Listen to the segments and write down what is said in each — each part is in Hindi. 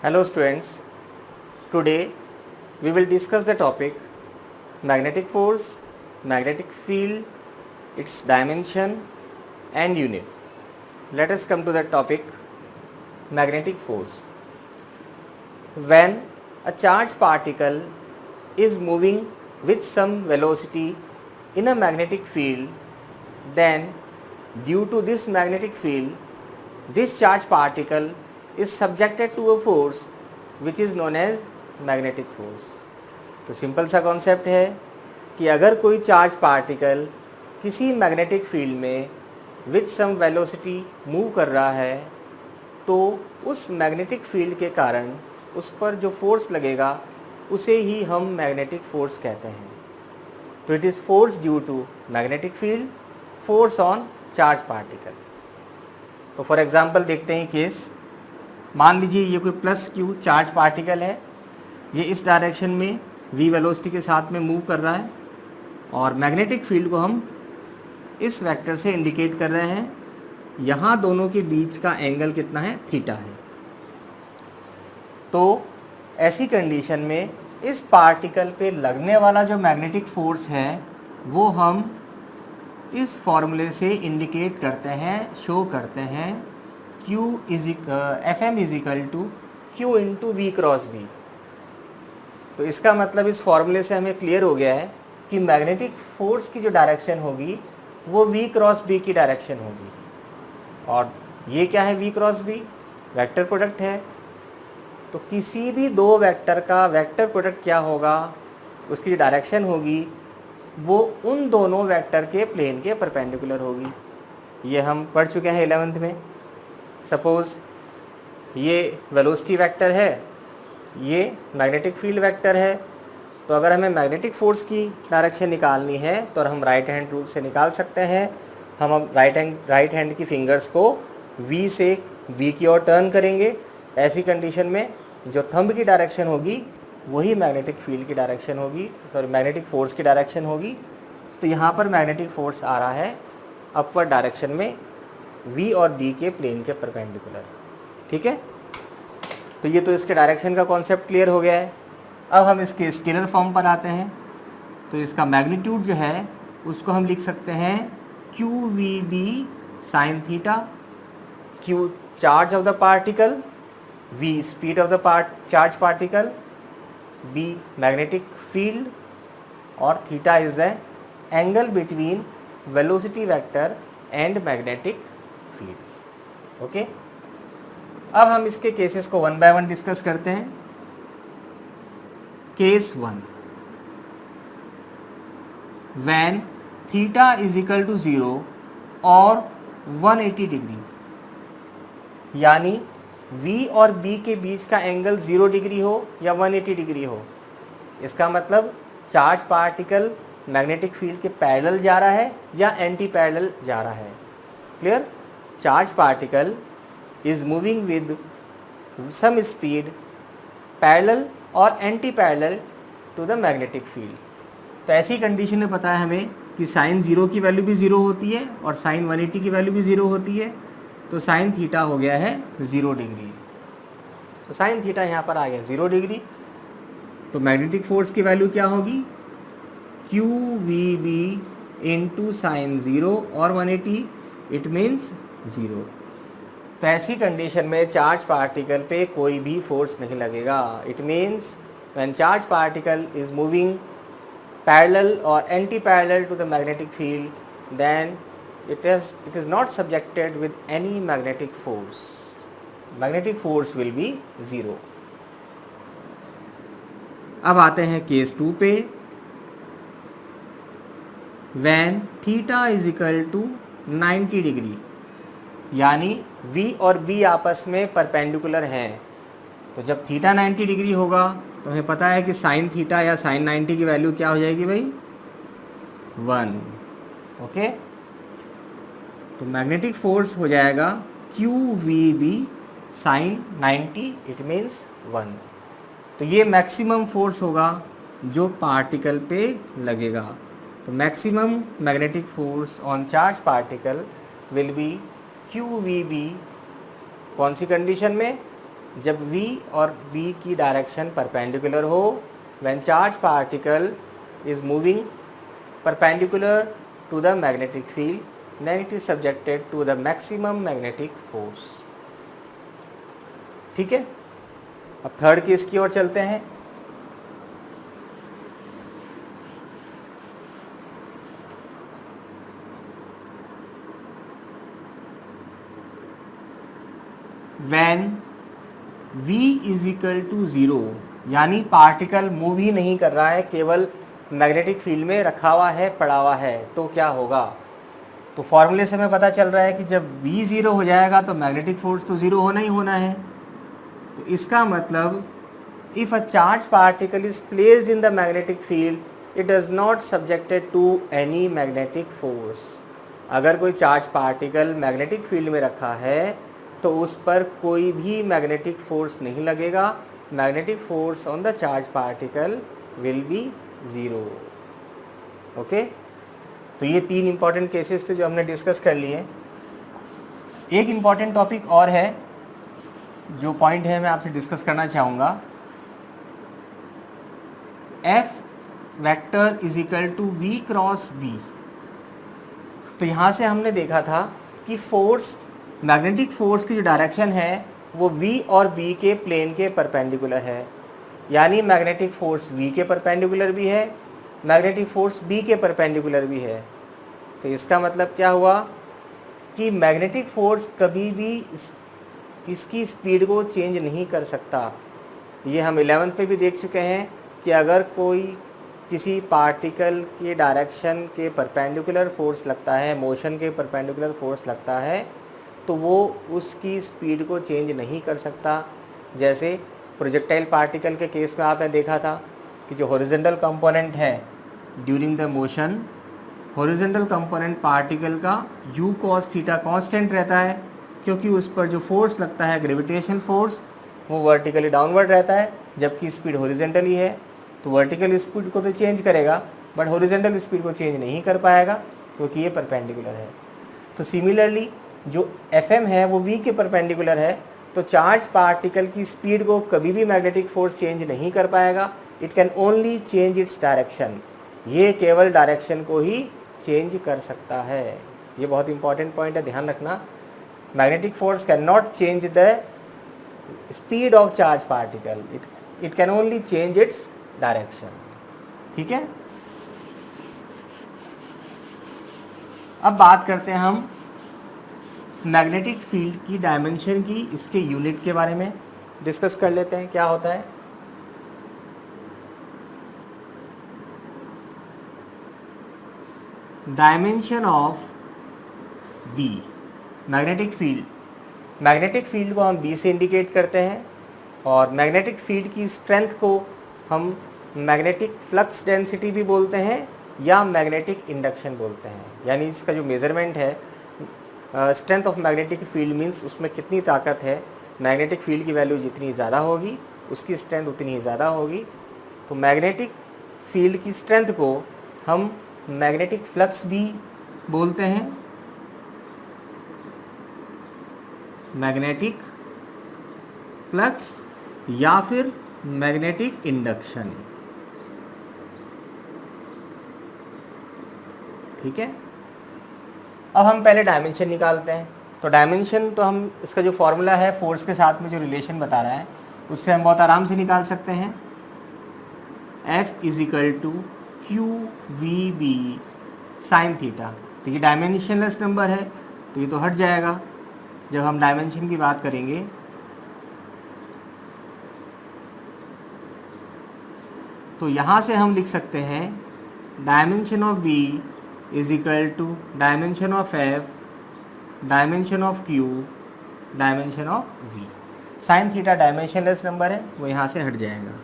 Hello students, today we will discuss the topic magnetic force, magnetic field, its dimension and unit. Let us come to the topic magnetic force. When a charged particle is moving with some velocity in a magnetic field, then due to this magnetic field, this charged particle is subjected to a force which is known as magnetic force. तो सिंपल सा कॉन्सेप्ट है कि अगर कोई चार्ज पार्टिकल किसी मैग्नेटिक फील्ड में विथ सम वेलोसिटी मूव कर रहा है तो उस मैग्नेटिक फील्ड के कारण उस पर जो फोर्स लगेगा उसे ही हम मैग्नेटिक फोर्स कहते हैं. तो it is force due to magnetic field, force on charge particle. तो फॉर एग्जांपल देखते हैं केस. मान लीजिए ये कोई प्लस क्यू चार्ज पार्टिकल है, ये इस डायरेक्शन में v वेलोसिटी के साथ में मूव कर रहा है और मैग्नेटिक फील्ड को हम इस वेक्टर से इंडिकेट कर रहे हैं. यहाँ दोनों के बीच का एंगल कितना है? थीटा है. तो ऐसी कंडीशन में इस पार्टिकल पे लगने वाला जो मैग्नेटिक फोर्स है वो हम इस फॉर्मूले से इंडिकेट करते हैं, शो करते हैं Fm is equal to Q into V cross B. तो इसका मतलब इस फॉर्मूले से हमें क्लियर हो गया है कि मैग्नेटिक फोर्स की जो डायरेक्शन होगी वो v क्रॉस b की डायरेक्शन होगी. और ये क्या है? v cross b vector product है. तो किसी भी दो वेक्टर का वेक्टर प्रोडक्ट क्या होगा? उसकी जो डायरेक्शन होगी वो उन दोनों वेक्टर के प्लेन के परपेंडिकुलर होगी. ये हम पढ़ चुके हैं 11th में. सपोज़ ये वेलोसिटी वेक्टर है, ये मैग्नेटिक फील्ड वेक्टर है. तो अगर हमें मैग्नेटिक फोर्स की डायरेक्शन निकालनी है तो हम राइट हैंड रूल से निकाल सकते हैं. हम राइट हैंड की फिंगर्स को V से B की ओर टर्न करेंगे. ऐसी कंडीशन में जो थंब की डायरेक्शन होगी वही मैग्नेटिक फील्ड की डायरेक्शन होगी, सॉरी मैग्नेटिक फोर्स की डायरेक्शन होगी. तो यहाँ पर मैग्नेटिक फोर्स आ रहा है अपवर्ड डायरेक्शन में V और D के प्लेन के परपेंडिकुलर. ठीक है, तो ये तो इसके डायरेक्शन का कॉन्सेप्ट क्लियर हो गया है. अब हम इसके स्केलर फॉर्म पर आते हैं. तो इसका मैग्नीट्यूड जो है उसको हम लिख सकते हैं QVB sine theta. Q charge of the particle, V speed of the charge particle, B magnetic field और theta is the angle between velocity vector and magnetic field. Okay, अब हम इसके केसेस को वन बाय वन डिस्कस करते हैं. Case 1, when theta is equal to 0 और 180 डिग्री, यानी V और B के बीच का एंगल 0 डिग्री हो या 180 डिग्री हो. इसका मतलब चार्ज पार्टिकल मैग्नेटिक फील्ड के पैरेलल जा रहा है या एंटी पैरेलल जा रहा है. Clear? Charge particle is moving with some speed parallel और anti parallel to the magnetic field. तो ऐसी कंडीशन में पता है हमें कि साइन 0 की वैल्यू भी 0 होती है और साइन 180 की वैल्यू भी 0 होती है. तो साइन थीटा हो गया है 0 डिग्री. तो साइन थीटा यहाँ पर आ गया 0 डिग्री. तो मैग्नेटिक फोर्स की वैल्यू क्या होगी? QVB इंटू साइन 0 और 180, इट मीन्स 0. तो ऐसी कंडीशन में चार्ज पार्टिकल पे कोई भी फोर्स नहीं लगेगा. It means when charge particle is moving parallel और anti parallel to the magnetic field, then it is not subjected with any magnetic force. Magnetic force will be 0. अब आते हैं केस 2 पे. when theta is equal to 90 degree, यानी V और B आपस में परपेंडिकुलर हैं. तो जब थीटा 90 डिग्री होगा तो हमें पता है कि साइन थीटा या साइन 90 की वैल्यू क्या हो जाएगी भाई? 1. ओके, तो मैग्नेटिक फोर्स हो जाएगा QVB साइन 90, इट मीन्स 1. तो ये मैक्सिमम फोर्स होगा जो पार्टिकल पे लगेगा. तो maximum magnetic force on charge particle will be QVB. कौन सी कंडीशन में? जब v और b की डायरेक्शन परपेंडिकुलर हो, when charge particle is moving perpendicular to the magnetic field, then it is subjected to the maximum magnetic force. ठीक है, अब थर्ड केस की ओर चलते हैं। When v is equal to 0, यानी पार्टिकल मूव ही नहीं कर रहा है, केवल मैग्नेटिक फील्ड में रखा हुआ है, पड़ा हुआ है, तो क्या होगा? तो फॉर्मूले से हमें पता चल रहा है कि जब v 0 हो जाएगा तो मैग्नेटिक फोर्स तो 0 होना ही होना है। तो इसका मतलब if a charge particle is placed in the magnetic field, it does not subjected to any magnetic force. अगर कोई चार्ज पार्टिकल मैग्नेटिक फील्ड में रखा है तो उस पर कोई भी मैग्नेटिक फोर्स नहीं लगेगा। Magnetic force on the charge particle will be 0। Okay, तो ये 3 इंपॉर्टेंट केसेस थे जो हमने डिस्कस कर लिए। एक इम्पॉर्टेंट टॉपिक और है, जो पॉइंट है मैं आपसे डिस्कस करना चाहूँगा। F vector is equal to V cross B। तो यहाँ से हमने देखा था कि फोर्स, मैग्नेटिक फोर्स की जो डायरेक्शन है वो V और B के प्लेन के परपेंडिकुलर है, यानी मैग्नेटिक फोर्स V के परपेंडिकुलर भी है, मैग्नेटिक फोर्स B के परपेंडिकुलर भी है। तो इसका मतलब क्या हुआ कि मैग्नेटिक फोर्स कभी भी इसकी स्पीड को चेंज नहीं कर सकता। ये हम 11th में भी देख चुके हैं कि अगर कोई किसी पार्टिकल के डायरेक्शन के परपेंडिकुलर फोर्स लगता है, मोशन के परपेंडिकुलर फोर्स लगता है, तो वो उसकी स्पीड को चेंज नहीं कर सकता। जैसे प्रोजेक्टाइल पार्टिकल के केस में आपने देखा था कि जो हॉरिजॉन्टल कंपोनेंट है during the motion, horizontal component particle का u cos थीटा कांस्टेंट रहता है, क्योंकि उस पर जो फोर्स लगता है ग्रेविटेशनल फोर्स वो वर्टिकली डाउनवर्ड रहता है, जबकि स्पीड हॉरिजॉन्टली है। तो वर्टिकल स्पीड को तो चेंज करेगा बट हॉरिजॉन्टल स्पीड को चेंज नहीं कर पाएगा क्योंकि ये परपेंडिकुलर है। तो सिमिलरली जो Fm है वो v के परपेंडिकुलर है, तो चार्ज पार्टिकल की स्पीड को कभी भी मैग्नेटिक फोर्स चेंज नहीं कर पाएगा। It can only change its direction, ये केवल डायरेक्शन को ही चेंज कर सकता है। ये बहुत इंपॉर्टेंट पॉइंट है, ध्यान रखना। Magnetic force can not change the speed of charge particle, it can only change its direction. ठीक है, अब बात करते हैं हम मैग्नेटिक फील्ड की डायमेंशन की, इसके यूनिट के बारे में डिस्कस कर लेते हैं क्या होता है। Dimension of B, magnetic field. Magnetic field को हम B से इंडिकेट करते हैं और मैग्नेटिक फील्ड की स्ट्रेंथ को हम मैग्नेटिक फ्लक्स डेंसिटी भी बोलते हैं या मैग्नेटिक इंडक्शन बोलते हैं। यानी इसका जो मेज़रमेंट है, strength of magnetic field means उसमें कितनी ताकत है, मैग्नेटिक फील्ड की वैल्यू जितनी ज़्यादा होगी उसकी स्ट्रेंथ उतनी ही ज़्यादा होगी। तो मैग्नेटिक फील्ड की स्ट्रेंथ को हम मैग्नेटिक फ्लक्स भी बोलते हैं, मैग्नेटिक फ्लक्स या फिर मैग्नेटिक इंडक्शन। ठीक है, अब हम पहले डायमेंशन निकालते हैं। तो डायमेंशन तो हम, इसका जो फॉर्मूला है फोर्स के साथ में जो रिलेशन बता रहा है उससे हम बहुत आराम से निकाल सकते हैं। F is equal to Q V B sine theta. तो ये डायमेंशनलेस नंबर है तो ये तो हट जाएगा जब हम डायमेंशन की बात करेंगे। तो यहाँ से हम लिख सकते हैं dimension of B is equal to dimension of F, dimension of Q, dimension of V। Sine theta dimensionless number है, वो यहाँ से हट जाएगा।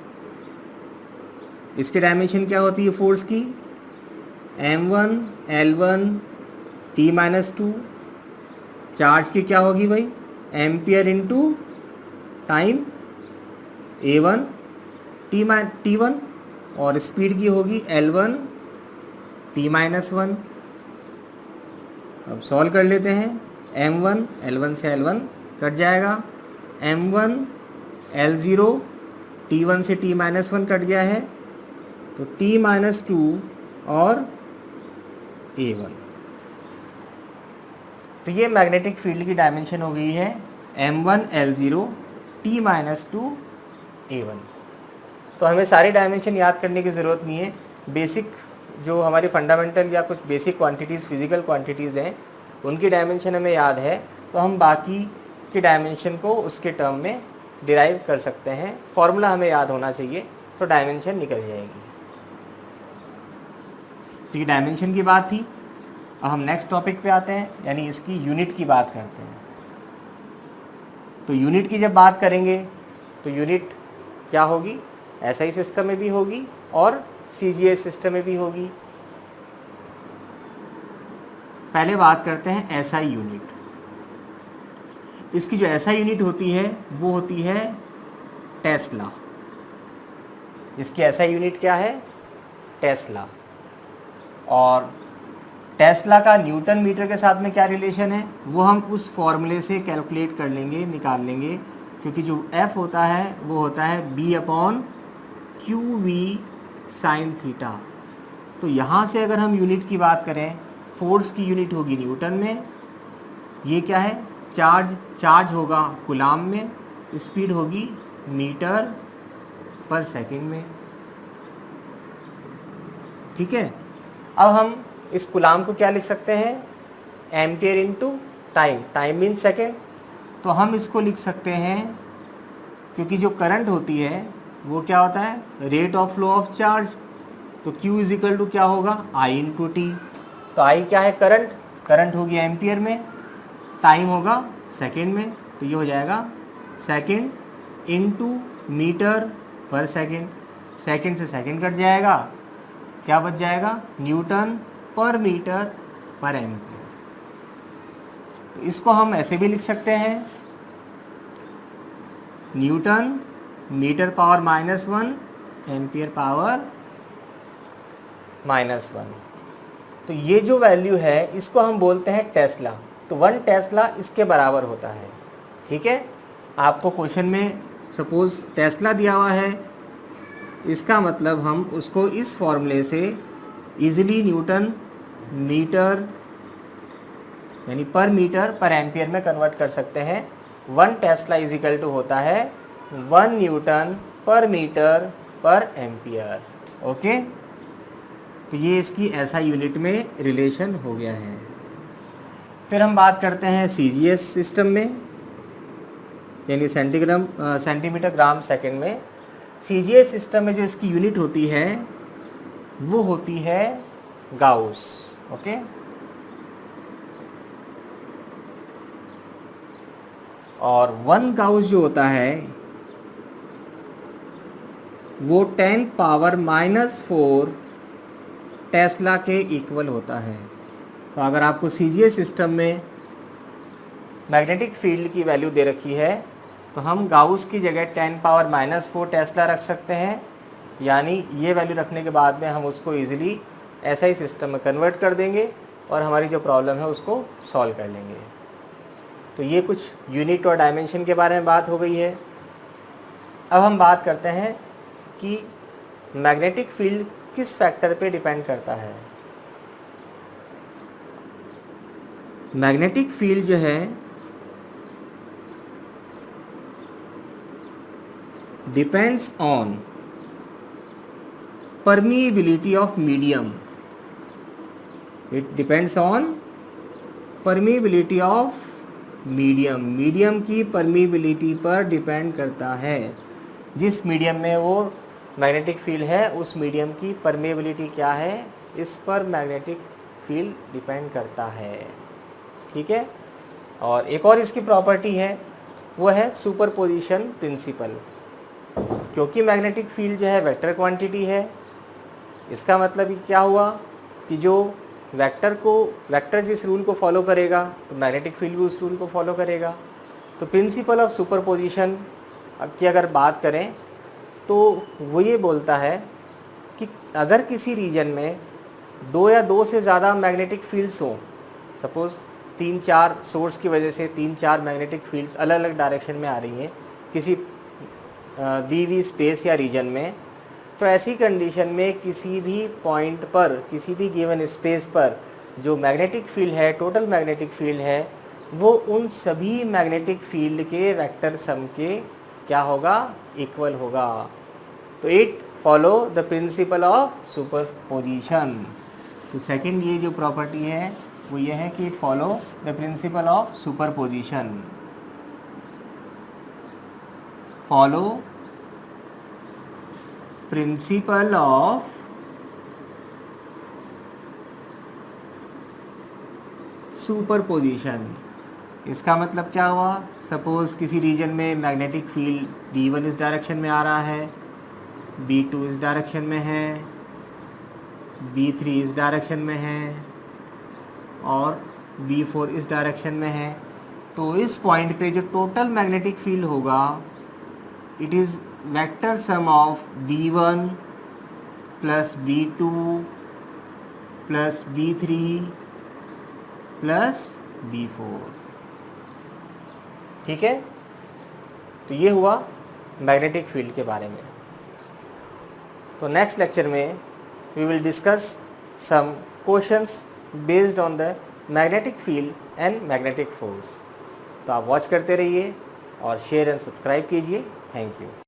इसकी डायमेंशन क्या होती है फोर्स की? M1 L1 T-2। चार्ज की क्या होगी भाई? Ampere into time A1 T1, और स्पीड की होगी L1 T-1। अब सॉल्व कर लेते हैं। M1 L1 से L1 कट जाएगा, M1 L0 T1 से T-1 कट गया है तो T-2 और A1। तो ये मैग्नेटिक फील्ड की डायमेंशन हो गई है M1 L0 T-2 A1। तो हमें सारी डायमेंशन याद करने की ज़रूरत नहीं है, बेसिक जो हमारी फंडामेंटल या कुछ बेसिक क्वांटिटीज़ फिज़िकल क्वांटिटीज़ हैं उनकी डायमेंशन हमें याद है तो हम बाकी की डायमेंशन को उसके टर्म में डिराइव कर सकते हैं। फॉर्मूला हमें याद होना चाहिए तो डायमेंशन निकल जाएगी। तो ये डायमेंशन की बात थी। अब हम नेक्स्ट टॉपिक पे आते हैं, यानी इसकी यूनिट की बात करते हैं। तो यूनिट की जब बात करेंगे तो यूनिट क्या होगी, एसआई सिस्टम में भी होगी और सीजीएस सिस्टम में भी होगी। पहले बात करते हैं एसआई यूनिट। इसकी जो एसआई यूनिट होती है वो होती है टेस्ला। इसकी एसआई यूनिट क्या है, टेस्ला। और टेस्ला का न्यूटन मीटर के साथ में क्या रिलेशन है वो हम उस फॉर्मूले से कैलकुलेट कर लेंगे, निकाल लेंगे, क्योंकि जो F होता है वो होता है B/QV साइन थीटा। तो यहाँ से अगर हम यूनिट की बात करें, फोर्स की यूनिट होगी न्यूटन में, ये क्या है चार्ज होगा कूलाम में, स्पीड होगी मीटर पर सेकंड में। ठीक है, अब हम इस कूलाम को क्या लिख सकते हैं, ampere into time, time mean second. तो हम इसको लिख सकते हैं, क्योंकि जो करंट होती है वो क्या होता है, rate of flow of charge. तो Q इज इक्वल टू क्या होगा, I इंटू टी। तो I क्या है, करंट होगी एम्पियर में, टाइम होगा सेकेंड में, तो ये हो जाएगा सेकेंड इंटू मीटर पर सेकेंड। सेकेंड से सेकेंड कट जाएगा, क्या बच जाएगा, न्यूटन पर मीटर पर एम्पियर। तो इसको हम ऐसे भी लिख सकते हैं, newton metre power -1 ampere power -1। तो ये जो वैल्यू है इसको हम बोलते हैं टेस्ला। तो 1 टेस्ला इसके बराबर होता है। ठीक है, आपको क्वेश्चन में सपोज टेस्ला दिया हुआ है, इसका मतलब हम उसको इस फॉर्मूले से इजीली न्यूटन मीटर यानी पर मीटर पर एम्पियर में कन्वर्ट कर सकते हैं। 1 टेस्ला इज इक्वल टू होता है 1 न्यूटन पर मीटर पर एम्पियर। ओके, तो ये इसकी ऐसा यूनिट में रिलेशन हो गया है। फिर हम बात करते हैं सीजीएस सिस्टम में, यानी सेंटीमीटर ग्राम सेकंड में। सीजीएस सिस्टम में जो इसकी यूनिट होती है वो होती है गाउस। ओके, और 1 गाउस जो होता है वो 10 पावर -4 टेस्ला के इक्वल होता है। तो अगर आपको सीजीएस सिस्टम में मैग्नेटिक फील्ड की वैल्यू दे रखी है तो हम गाउस की जगह 10 पावर -4 टेस्ला रख सकते हैं, यानी ये वैल्यू रखने के बाद में हम उसको इजीली एसआई सिस्टम में कन्वर्ट कर देंगे और हमारी जो प्रॉब्लम है उसको सॉल्व कर लेंगे। तो ये कुछ यूनिट और डायमेंशन के बारे में बात हो गई है। अब हम बात करते हैं कि मैग्नेटिक फील्ड किस फैक्टर पे डिपेंड करता है। मैग्नेटिक फील्ड जो है depends on permeability of medium. It depends on permeability of medium. Medium की परमिएबिलिटी पर डिपेंड करता है। जिस मीडियम में वो मैग्नेटिक फील्ड है उस मीडियम की परमिएबिलिटी क्या है, इस पर मैग्नेटिक फील्ड डिपेंड करता है। ठीक है, और एक और इसकी प्रॉपर्टी है वो है सुपरपोजिशन प्रिंसिपल। क्योंकि मैग्नेटिक फील्ड जो है वेक्टर क्वांटिटी है, इसका मतलब क्या हुआ कि जो वेक्टर जिस रूल को फॉलो करेगा तो मैग्नेटिक फील्ड भी उस रूल को फॉलो करेगा। तो प्रिंसिपल ऑफ सुपरपोजिशन की अगर बात करें तो वो ये बोलता है कि अगर किसी रीजन में 2 या 2 से ज़्यादा मैग्नेटिक फील्ड्स हों, सपोज़ 3-4 सोर्स की वजह से 3-4 मैग्नेटिक फील्ड्स अलग अलग डायरेक्शन में आ रही हैं किसी दी हुई स्पेस या रीजन में, तो ऐसी कंडीशन में किसी भी पॉइंट पर, किसी भी गिवन स्पेस पर जो मैग्नेटिक फील्ड है, टोटल मैग्नेटिक फील्ड है, वो उन सभी मैग्नेटिक फील्ड के वेक्टर सम के क्या होगा, इक्वल होगा। तो it follow the principle of superposition. तो सेकंड ये जो प्रॉपर्टी है वो ये है कि it follow the principle of superposition. Follow principle of superposition. इसका मतलब क्या हुआ, सपोज किसी रीजन में मैग्नेटिक फील्ड B1 इस डायरेक्शन में आ रहा है, B2 इस डायरेक्शन में है, B3 इस डायरेक्शन में है और B4 इस डायरेक्शन में है। तो इस पॉइंट पे जो टोटल मैग्नेटिक फील्ड होगा, it is vector sum of B1 plus B2 plus B3 plus B4। ठीक है, तो ये हुआ मैग्नेटिक फील्ड के बारे में। तो नेक्स्ट लेक्चर में we will discuss some questions based on the magnetic field and magnetic force. तो आप वॉच करते रहिए और शेयर एंड सब्सक्राइब कीजिए। Thank you.